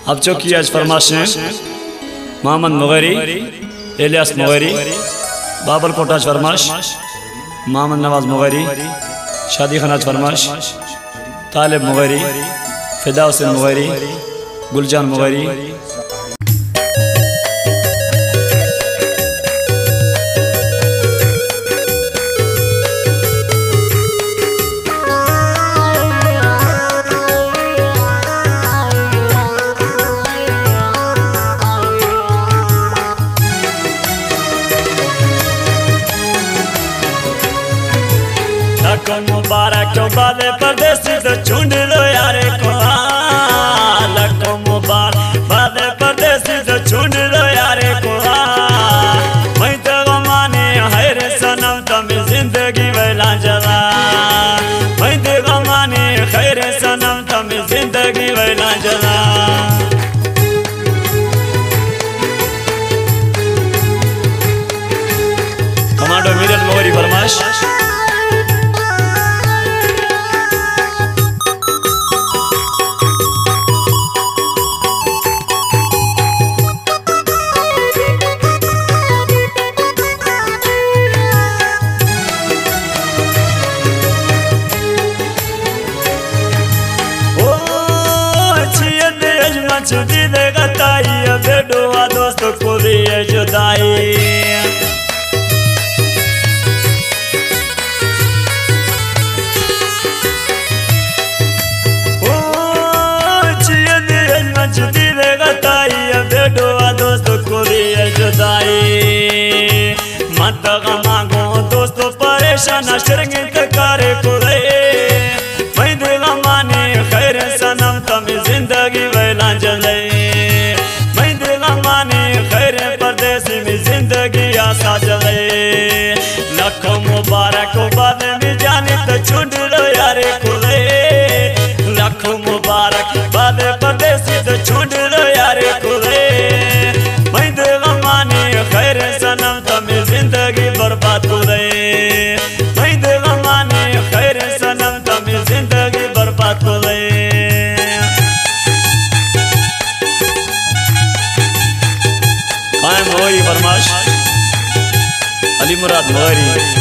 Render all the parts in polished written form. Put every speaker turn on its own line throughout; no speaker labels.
अब चौकी आज फरमाश मोहम्मद मुगैरी इलियास मुगैरी बाबर कोटाज फरमाश मोहम्मद नवाज मुगैरी शादी खानाज फरमाश तालिब मुगैरी फिदा हुसैन मुगैरी गुलजान मुगैरी।
मुबारक बादे परदेसी तो चुन लो यारे को लको मुबारक बादे परदेसी तो चुन लो यारे को मैं तो गमाने हैर सनम तम जिंदगी वेला जला मैं तो गमाने खैर सनम तम जिंदगी वेला जला।
कमांडो मीरत मुगैरी फरमाश
छुट्टी देगा ताई बेडुआ दोस्त को भी है जुदाई छुट्टी देगा ताई बेडुआ दोस्त को भी है जुदाई मत मांगो दोस्त परेशान शर्मिंद करे को मैं देगा माने खैर सनम तम जिंदगी वेला जले मैं देगा माने खैर परदेसी में जिंदगी आसा जले लखों मुबारक बाद में जाने तो छुड़ लो यारे खुले लखों मुबारक बाद परदेसी तो छुड़ लो यारे खुले मैं देगा माने खैर सनम तम जिंदगी बर्बाद खुले मैं देगा माने खैर सनम तम जिंदगी बर्बाद खुले।
कायम मुगैरी फरमाश अली मुराद मुगैरी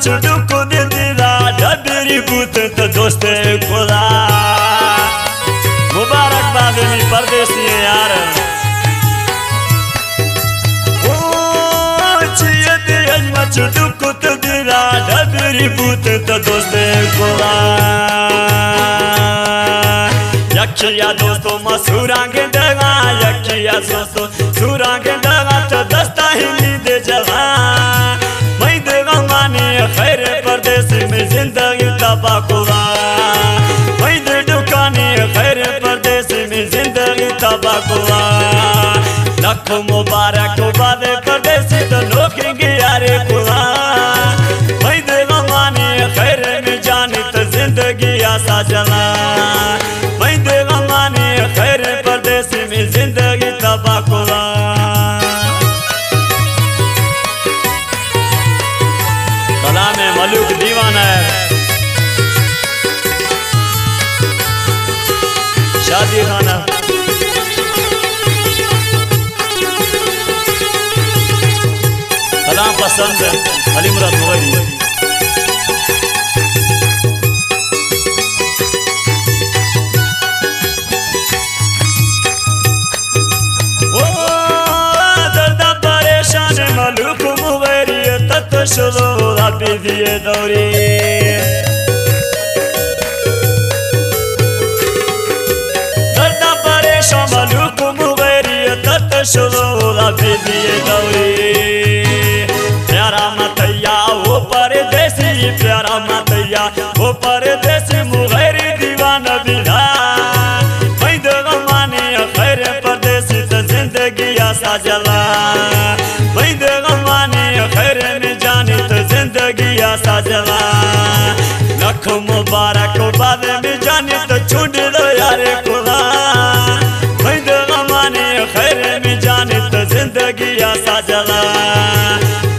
छुटू को दे दिला डबरी बूत तो दोस्त खुदा मुबारक बाद में परदेसी यार ओ छियत अजमा छुटू को दे दिला डबरी बूत तो दोस्त खुदा यक्षिया दोस्तों मसूरांगे दगा यक्षिया दोस्तों सूरांगे दगा तो दस्ता ही दे जला खैर परदेसी में जिंदगी तबाह खुदा मैं दे दुकाने खैर परदेसी में जिंदगी तबाह खुदा लखों मुबारक बाद परदेसी तो नौकरी यारे खुदा मैं दे गमाने खैर में जाने तो जिंदगी आसा जला मैं दे गमाने खैर परदेसी में जिंदगी तबाह खुदा।
कलाम मलूक दीवाना है शादी खाना कलाम पसंद है अली मुराद मुगैरी
मलूक मुगैरी तत शुरू राबी दिए दौरी दर्दा परेशान मलूक मुगैरी तत शुरू राबी दिए दौरी प्यारा मतैया वो परदेसी प्यारा मतैया वो परदेसी मुगैरी दीवाना बिना मैं देगा माने खैर परदेसी तो जिंदगी आसा जला मैं देगा माने खैर में जाने तो जिंदगी आसा जला। लख मुबारक बाद में जाने तो छूट दो यार खुदा माने खैर में जाने तो जिंदगी आसा जला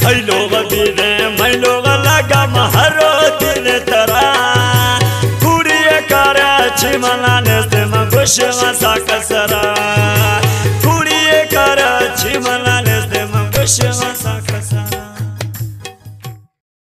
हई लोग दे मैं लोग लगा महरो दिल तरा पूरी कर अच्छी मनाने से मैं खुश मसा कसरा पूरी कर अच्छी मनाने से मैं खुश